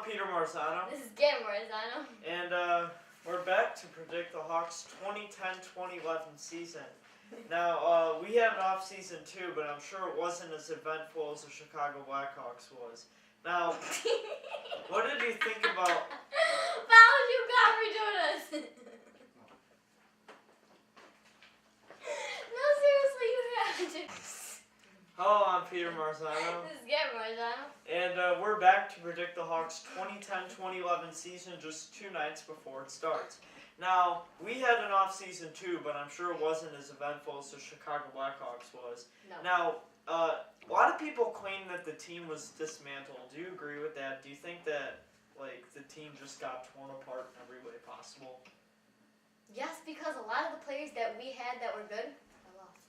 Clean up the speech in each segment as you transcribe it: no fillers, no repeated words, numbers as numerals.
I'm Peter Marzano. This is Gabby Marzano. And we're back to predict the Hawks' 2010-2011 season. Now, we had an off-season too, but I'm sure it wasn't as eventful as the Chicago Blackhawks was. Now, what did you think about... Found you, Gabby, doing this. No, seriously, you have to. Hello, I'm Peter Marzano. This is Gabby Marzano. And we're back to predict the Hawks' 2010-2011 season just 2 nights before it starts. Now, we had an off-season too, but I'm sure it wasn't as eventful as the Chicago Blackhawks was. No. Now, a lot of people claim that the team was dismantled. Do you agree with that? Do you think that, like, the team just got torn apart in every way possible? Yes, because a lot of the players that we had that were good, I lost.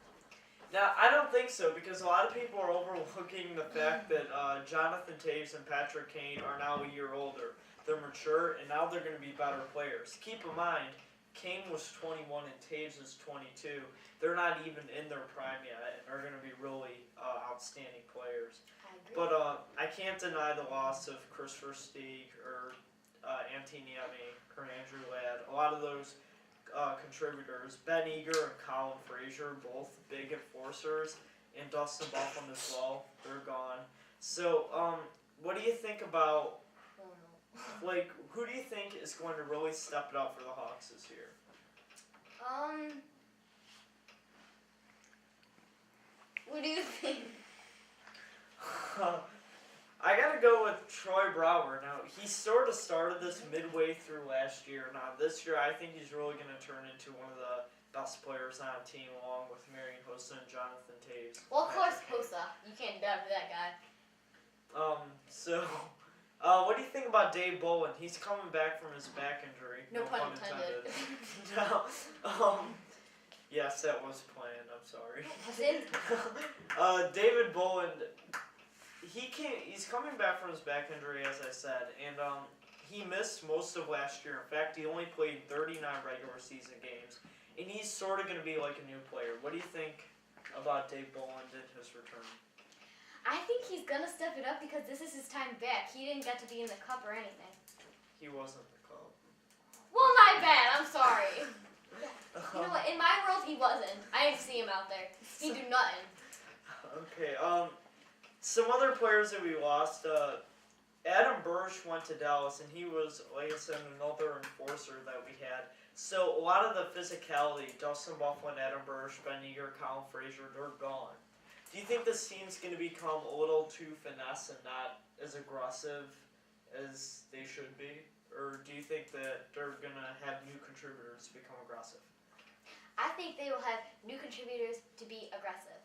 Now, I don't think so, because a lot of people are overlooking the fact that Jonathan Toews and Patrick Kane are now a year older. They're mature, and now they're going to be better players. Keep in mind, Kane was 21 and Toews is 22. They're not even in their prime yet, and they're going to be really outstanding players. I agree. But I can't deny the loss of Chris Versteeg or Antoniemi or Andrew Ladd. A lot of those contributors, Ben Eager and Colin Fraser, both big enforcers, and Dustin Bufflin as well. They're gone. So, what do you think about... Like, who do you think is going to really step it up for the Hawks this year? What do you think? I gotta go with Troy Brouwer. Now, he sort of started this midway through last year. Now, this year, I think he's really going to turn into one of the best players on the team, along with Marian Hossa and Jonathan Toews. Well, of course, Hossa. You can't doubt that guy. What do you think about Dave Bolland? He's coming back from his back injury. No pun intended. No. Yes, that was planned. I'm sorry. Was it? David Bolland, he's coming back from his back injury, as I said, and he missed most of last year. In fact, he only played 39 regular season games, and he's sort of going to be like a new player. What do you think about Dave Bolland and his return? I think he's going to step it up because this is his time back. He didn't get to be in the cup or anything. He wasn't the cup. Well, my bad. I'm sorry. You know what? In my world, he wasn't. I didn't see him out there. He do nothing. Okay. Some other players that we lost. Adam Bursch went to Dallas, and he was, like I said, another enforcer that we had. So a lot of the physicality, Dustin Bufflin, Adam Bursch, Ben Eager, Colin Fraser, they're gone. Do you think this team's going to become a little too finesse and not as aggressive as they should be? Or do you think that they're going to have new contributors to become aggressive? I think they will have new contributors to be aggressive.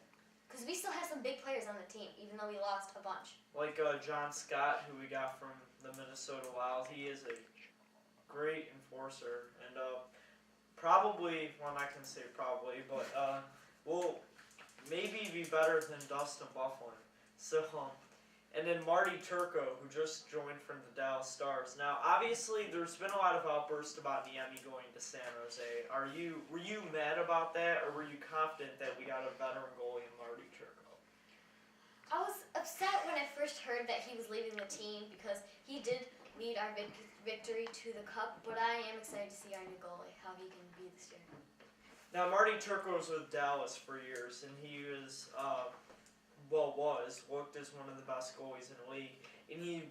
Because we still have some big players on the team, even though we lost a bunch. Like John Scott, who we got from the Minnesota Wild. He is a great enforcer. And probably, well, I can say probably, but will maybe be better than Dustin Bufflin. So, and then Marty Turco, who just joined from the Dallas Stars. Now, obviously, there's been a lot of outbursts about Niemi going to San Jose. Were you mad about that, or were you confident that we got a veteran goalie in Marty Turco? I was upset when I first heard that he was leaving the team because he did lead our victory to the cup, but I am excited to see our new goalie, how he can be this year. Now, Marty Turco was with Dallas for years, and he was, looked as one of the best goalies in the league. And he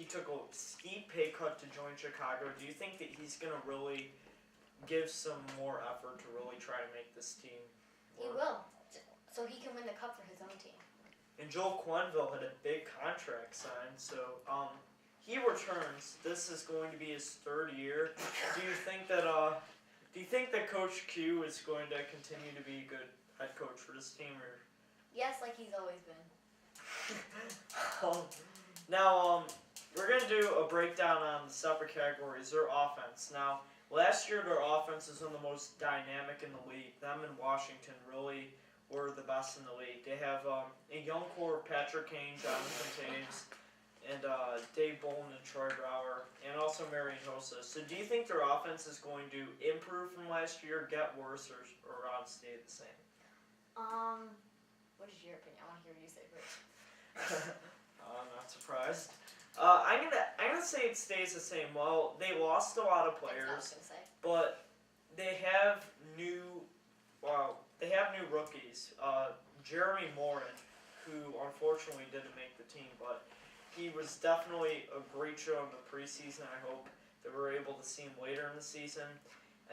took a steep pay cut to join Chicago. Do you think that he's going to really give some more effort to really try to make this team work? He will, so he can win the cup for his own team. And Joel Quenneville had a big contract signed, so he returns. This is going to be his 3rd year. Do you think that Coach Q is going to continue to be a good head coach for this team? Or? Yes, like he's always been. Now, we're going to do a breakdown on the separate categories. Their offense. Now, last year their offense is one of the most dynamic in the league. Them and Washington really were the best in the league. They have a young core of Patrick Kane, Jonathan Toews, and Dave Bolland and Troy Brouwer, and also Marian Hossa. So do you think their offense is going to improve from last year, get worse, or stay the same? What is your opinion? I want to hear what you say first. I'm not surprised. I'm gonna going to say it stays the same. Well, they lost a lot of That's what I was players, gonna say. but they have new rookies. Jeremy Morin, who unfortunately didn't make the team, but he was definitely a great show in the preseason. I hope that we're able to see him later in the season.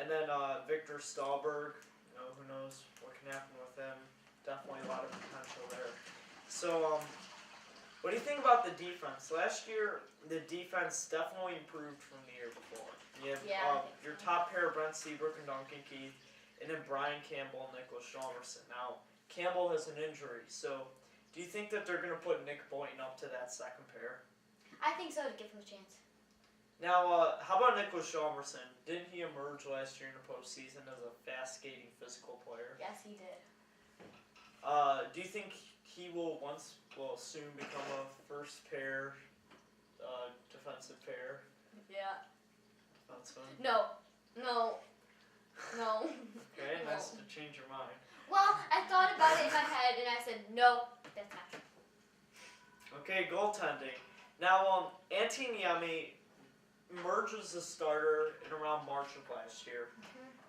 And then Victor Stahlberg, who knows what can happen with him. Definitely a lot of potential there. So, what do you think about the defense? Last year, the defense definitely improved from the year before. You have your top pair, Brent Seabrook and Duncan Keith, and then Brian Campbell and Nicholas Chalmerson. Now, Campbell has an injury, so do you think that they're going to put Nick Boynton up to that second pair? I think so, to give him a chance. Now, how about Nicholas Chalmerson? Didn't he emerge last year in the postseason as a fast-skating, physical player? Yes, he did. Do you think he will soon become a first pair, defensive pair? Yeah. Defenseman? No. Okay, No. nice to change your mind. Well, I thought about it in my head and I said, no, that's not true. Okay, goaltending. Now, Antti Niemi emerged as a starter in around March of last year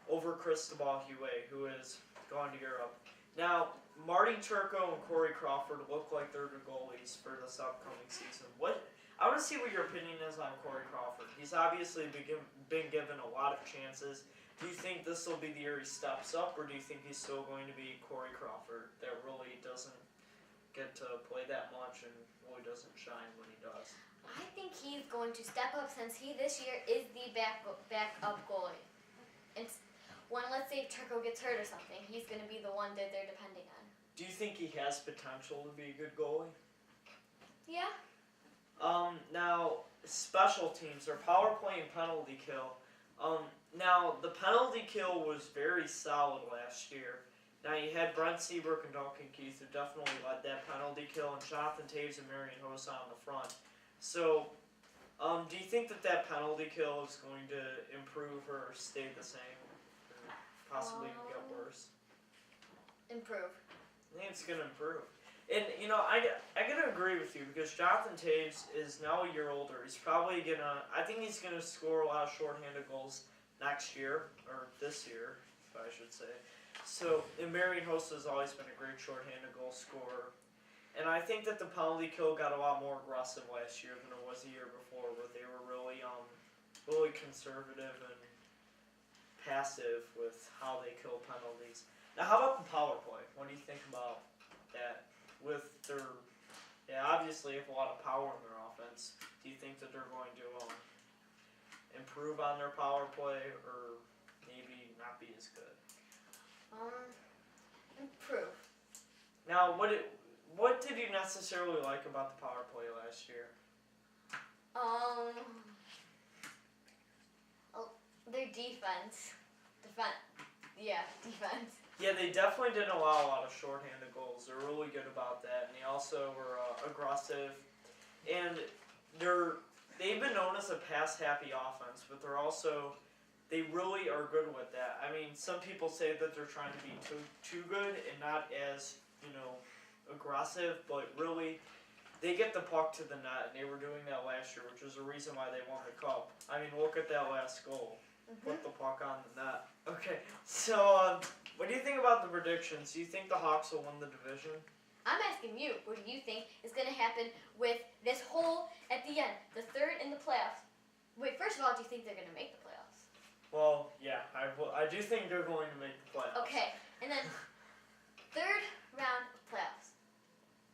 over Cristobal Huet, who has gone to Europe. Now, Marty Turco and Corey Crawford look like they're the goalies for this upcoming season. I want to see what your opinion is on Corey Crawford. He's obviously been given a lot of chances. Do you think this will be the year he steps up, or do you think he's still going to be Corey Crawford that really doesn't get to play that much and really doesn't shine when he does? I think he's going to step up since he this year is the backup goalie. And when, let's say, Turco gets hurt or something, he's going to be the one that they're depending on. Do you think he has potential to be a good goalie? Yeah. Now, special teams, or power play and penalty kill. Now, the penalty kill was very solid last year. Now, you had Brent Seabrook and Duncan Keith, who definitely led that penalty kill, and Jonathan Taves and Marian Hossa on the front. So, do you think that penalty kill is going to improve or stay the same? Or possibly even get worse? Improve. I think it's going to improve. And, I gotta agree with you, because Jonathan Taves is now a year older. He's probably I think he's gonna score a lot of shorthanded goals next year, or this year, I should say. So, and Marian Hossa has always been a great shorthanded goal scorer. And I think that the penalty kill got a lot more aggressive last year than it was the year before, where they were really conservative and passive with how they kill penalties. Now, how about the power play? What do you think about that? With obviously have a lot of power in their offense. Do you think that they're going to improve on their power play, or maybe not be as good? Improve. Now, what did you necessarily like about the power play last year? Their defense. Defense. Yeah, they definitely didn't allow a lot of shorthanded goals. They're really good about that, and they also were aggressive. And they've been known as a pass-happy offense, but they really are good with that. I mean, some people say that they're trying to be too good and not as, aggressive, but really, they get the puck to the net, and they were doing that last year, which is the reason why they won the cup. I mean, look at that last goal. Put the puck on the net. Okay, so what do you think about the predictions? Do you think the Hawks will win the division? I'm asking you, what do you think is going to happen with this whole, at the end, the third in the playoffs? Wait, first of all, do you think they're going to make the playoffs? Well, yeah, I do think they're going to make the playoffs. Okay, and then third round of playoffs.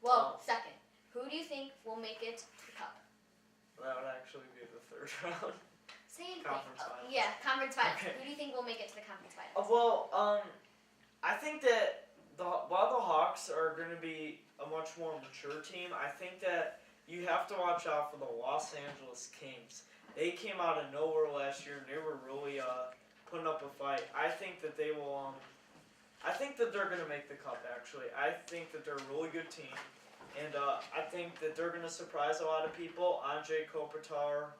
Well, second. Who do you think will make it to the cup? That would actually be the third round. Same Conference thing. finals. Yeah, conference finals. Okay. Who do you think will make it to the conference finals? I think that while the Hawks are going to be a much more mature team, I think that you have to watch out for the Los Angeles Kings. They came out of nowhere last year, and they were really putting up a fight. I think that they will. I think that they're going to make the cup. Actually, I think that they're a really good team, and I think that they're going to surprise a lot of people. Andrei Kopitar.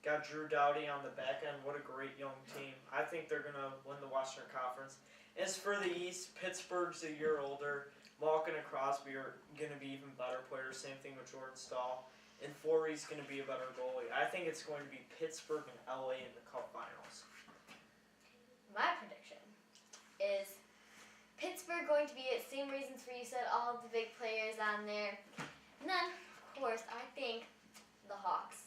Got Drew Doughty on the back end. What a great young team. I think they're going to win the Western Conference. As for the East, Pittsburgh's a year older. Malkin and Crosby are going to be even better players. Same thing with Jordan Stahl. and Fleury's going to be a better goalie. I think it's going to be Pittsburgh and LA in the Cup Finals. My prediction is Pittsburgh going to be it. Same reasons for you said, all of the big players on there. And then, of course, I think the Hawks.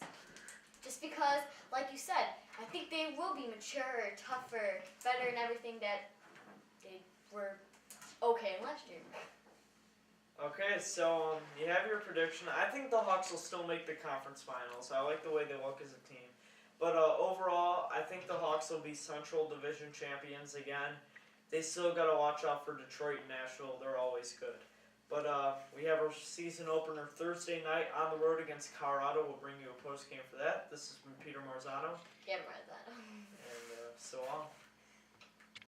Just because, like you said, I think they will be mature, tougher, better in everything that they were okay in last year. Okay, so you have your prediction. I think the Hawks will still make the conference finals. I like the way they look as a team. But overall, I think the Hawks will be Central Division champions again. They still got to watch out for Detroit and Nashville. They're always good. But we have our season opener Thursday night on the road against Colorado. We'll bring you a post game for that. This has been Peter Marzano. Get Marzano. And so on.